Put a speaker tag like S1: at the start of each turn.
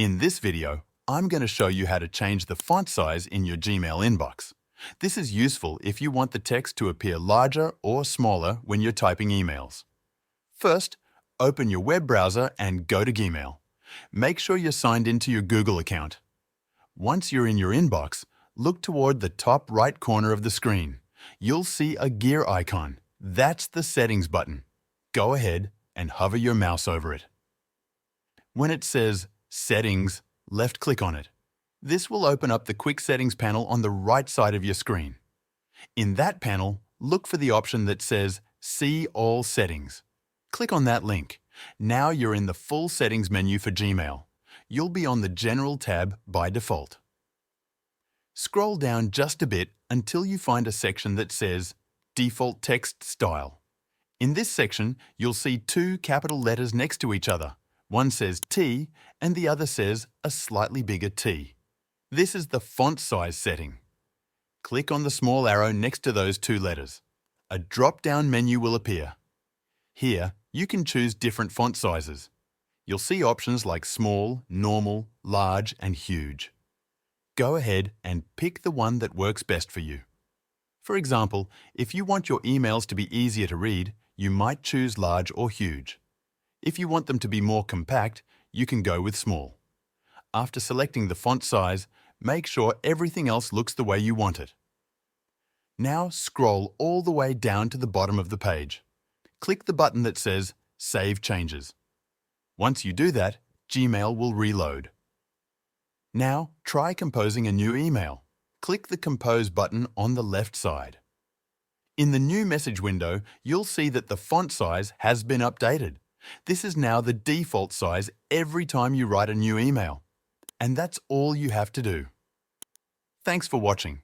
S1: In this video, I'm going to show you how to change the font size in your Gmail inbox. This is useful if you want the text to appear larger or smaller when you're typing emails. First, open your web browser and go to Gmail. Make sure you're signed into your Google account. Once you're in your inbox, look toward the top right corner of the screen. You'll see a gear icon. That's the Settings button. Go ahead and hover your mouse over it. When it says Settings, left-click on it. This will open up the Quick Settings panel on the right side of your screen. In that panel, look for the option that says See All Settings. Click on that link. Now you're in the full settings menu for Gmail. You'll be on the General tab by default. Scroll down just a bit until you find a section that says Default Text Style. In this section, you'll see two capital letters next to each other. One says T and the other says a slightly bigger T. This is the font size setting. Click on the small arrow next to those two letters. A drop-down menu will appear. Here, you can choose different font sizes. You'll see options like small, normal, large, and huge. Go ahead and pick the one that works best for you. For example, if you want your emails to be easier to read, you might choose large or huge. If you want them to be more compact, you can go with small. After selecting the font size, make sure everything else looks the way you want it. Now scroll all the way down to the bottom of the page. Click the button that says Save Changes. Once you do that, Gmail will reload. Now try composing a new email. Click the Compose button on the left side. In the new message window, you'll see that the font size has been updated. This is now the default size every time you write a new email. And that's all you have to do. Thanks for watching.